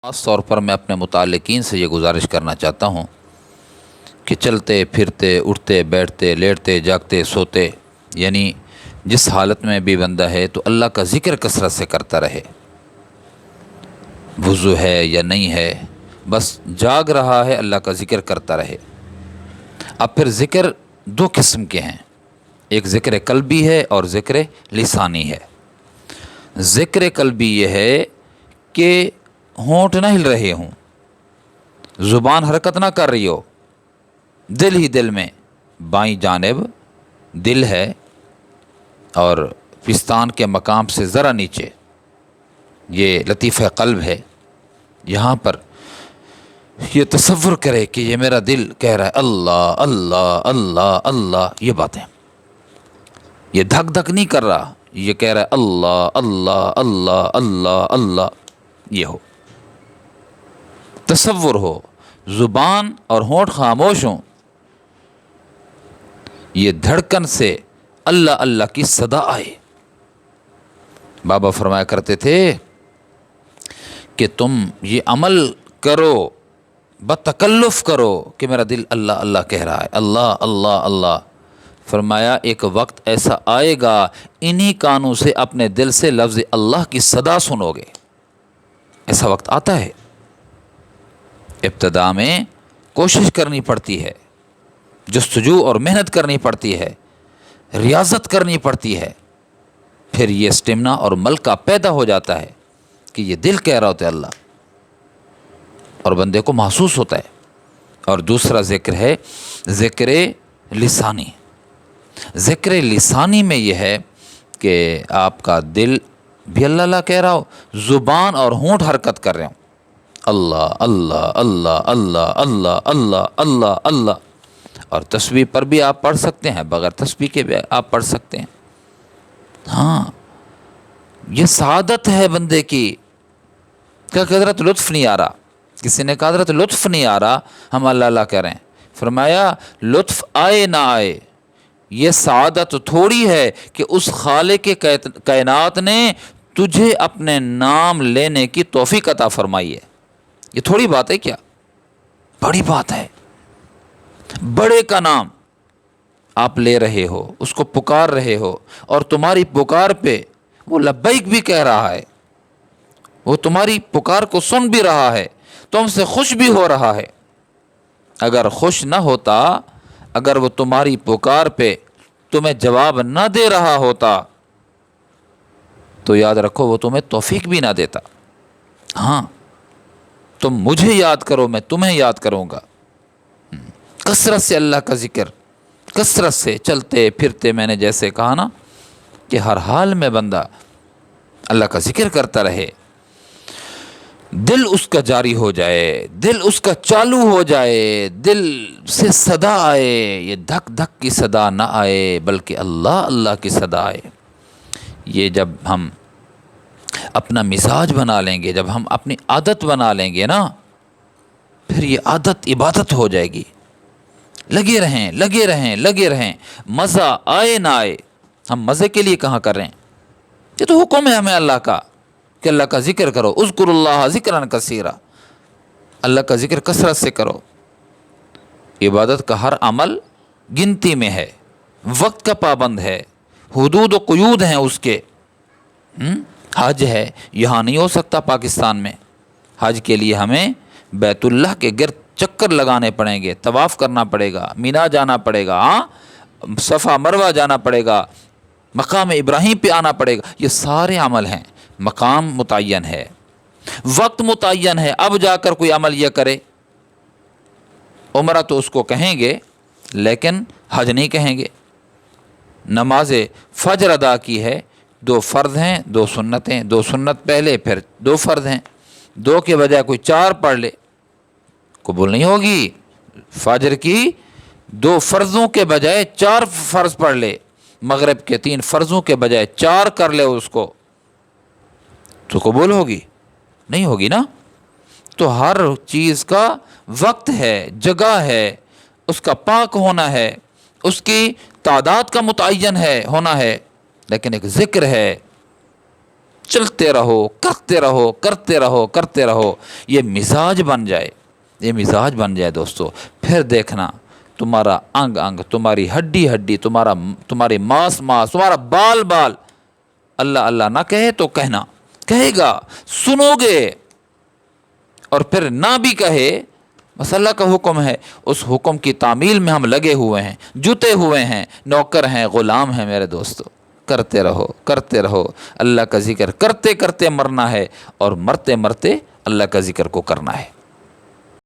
خاص طور پر میں اپنے متعلقین سے یہ گزارش کرنا چاہتا ہوں کہ چلتے پھرتے اٹھتے بیٹھتے لیٹتے جاگتے سوتے یعنی جس حالت میں بھی بندہ ہے تو اللہ کا ذکر کثرت سے کرتا رہے۔ وضو ہے یا نہیں ہے، بس جاگ رہا ہے اللہ کا ذکر کرتا رہے۔ اب پھر ذکر دو قسم کے ہیں، ایک ذکر قلبی ہے اور ذکر لسانی ہے۔ ذکر قلبی یہ ہے کہ ہونٹ نہ ہل رہے ہوں، زبان حرکت نہ کر رہی ہو، دل ہی دل میں بائیں جانب دل ہے اور پستان کے مقام سے ذرا نیچے یہ لطیفہ قلب ہے، یہاں پر یہ تصور کرے کہ یہ میرا دل کہہ رہا ہے اللہ اللہ اللہ اللہ، یہ باتیں یہ دھک دھک نہیں کر رہا، یہ کہہ رہا ہے اللہ اللہ اللہ اللہ اللہ، یہ ہو تصور ہو، زبان اور ہونٹ خاموش ہوں، یہ دھڑکن سے اللہ اللہ کی صدا آئے۔ بابا فرمایا کرتے تھے کہ تم یہ عمل کرو، بتکلف کرو کہ میرا دل اللہ اللہ کہہ رہا ہے، اللہ اللہ اللہ۔ فرمایا ایک وقت ایسا آئے گا انہی کانوں سے اپنے دل سے لفظ اللہ کی صدا سنو گے، ایسا وقت آتا ہے۔ ابتدا میں کوشش کرنی پڑتی ہے، جستجو اور محنت کرنی پڑتی ہے، ریاضت کرنی پڑتی ہے، پھر یہ اسٹیمنا اور ملکہ پیدا ہو جاتا ہے کہ یہ دل کہہ رہا ہوتا ہے اللہ، اور بندے کو محسوس ہوتا ہے۔ اور دوسرا ذکر ہے ذکر لسانی۔ ذکر لسانی میں یہ ہے کہ آپ کا دل بھی اللہ اللہ کہہ رہا ہو، زبان اور ہونٹ حرکت کر رہے ہوں، اللہ اللہ اللہ اللہ اللہ اللہ اللہ اللہ۔ اور تسبیح پر بھی آپ پڑھ سکتے ہیں، بغیر تسبیح کے بھی آپ پڑھ سکتے ہیں۔ ہاں، یہ سعادت ہے بندے کی کہ حضرت لطف نہیں آ رہا، کسی نے کہا حضرت لطف نہیں آ رہا، ہم اللہ اللہ کہہ رہے ہیں۔ فرمایا لطف آئے نہ آئے، یہ سعادت تھوڑی ہے کہ اس خالق کائنات نے تجھے اپنے نام لینے کی توفیق عطا فرمائی ہے۔ یہ تھوڑی بات ہے کیا، بڑی بات ہے۔ بڑے کا نام آپ لے رہے ہو، اس کو پکار رہے ہو، اور تمہاری پکار پہ وہ لبیک بھی کہہ رہا ہے، وہ تمہاری پکار کو سن بھی رہا ہے، تم سے خوش بھی ہو رہا ہے۔ اگر خوش نہ ہوتا، اگر وہ تمہاری پکار پہ تمہیں جواب نہ دے رہا ہوتا تو یاد رکھو وہ تمہیں توفیق بھی نہ دیتا۔ ہاں، تم مجھے یاد کرو، میں تمہیں یاد کروں گا۔ کثرت سے اللہ کا ذکر، کثرت سے چلتے پھرتے، میں نے جیسے کہا نا کہ ہر حال میں بندہ اللہ کا ذکر کرتا رہے، دل اس کا جاری ہو جائے، دل اس کا چالو ہو جائے، دل سے صدا آئے، یہ دھک دھک کی صدا نہ آئے بلکہ اللہ اللہ کی صدا آئے۔ یہ جب ہم اپنا مزاج بنا لیں گے، جب ہم اپنی عادت بنا لیں گے نا، پھر یہ عادت عبادت ہو جائے گی۔ لگے رہیں لگے رہیں لگے رہیں، مزہ آئے نہ آئے، ہم مزے کے لیے کہاں کر رہے ہیں، یہ تو حکم ہے ہمیں اللہ کا کہ اللہ کا ذکر کرو، اذکر اللہ ذکرا کثیرا، اللہ کا ذکر کثرت سے کرو۔ عبادت کا ہر عمل گنتی میں ہے، وقت کا پابند ہے، حدود و قیود ہیں اس کے۔ حج ہے، یہاں نہیں ہو سکتا پاکستان میں، حج کے لیے ہمیں بیت اللہ کے گرد چکر لگانے پڑیں گے، طواف کرنا پڑے گا، مینا جانا پڑے گا، صفا مروہ جانا پڑے گا، مقام ابراہیم پہ آنا پڑے گا، یہ سارے عمل ہیں۔ مقام متعین ہے، وقت متعین ہے، اب جا کر کوئی عمل یہ کرے، عمرہ تو اس کو کہیں گے لیکن حج نہیں کہیں گے۔ نماز فجر ادا کی ہے، 2 فرض ہیں 2 سنتیں، 2 سنت پہلے پھر 2 فرض ہیں، 2 کے بجائے کوئی 4 پڑھ لے، قبول نہیں ہوگی۔ فجر کی 2 فرضوں کے بجائے 4 فرض پڑھ لے، مغرب کے 3 فرضوں کے بجائے 4 کر لے اس کو، تو قبول ہوگی؟ نہیں ہوگی نا۔ تو ہر چیز کا وقت ہے، جگہ ہے، اس کا پاک ہونا ہے، اس کی تعداد کا متعین ہے ہونا ہے، لیکن ایک ذکر ہے چلتے رہو، کرتے رہو، کرتے رہو، کرتے رہو، یہ مزاج بن جائے، یہ مزاج بن جائے دوستو، پھر دیکھنا تمہارا انگ انگ، تمہاری ہڈی ہڈی، تمہارے ماس ماس، تمہارا بال بال اللہ اللہ نہ کہے تو کہنا، کہے گا، سنو گے، اور پھر نہ بھی کہے، بس اللہ کا حکم ہے، اس حکم کی تعمیل میں ہم لگے ہوئے ہیں، جتے ہوئے ہیں، نوکر ہیں، غلام ہیں میرے دوستو۔ کرتے رہو، کرتے رہو، اللہ کا ذکر کرتے کرتے مرنا ہے، اور مرتے مرتے اللہ کا ذکر کو کرنا ہے۔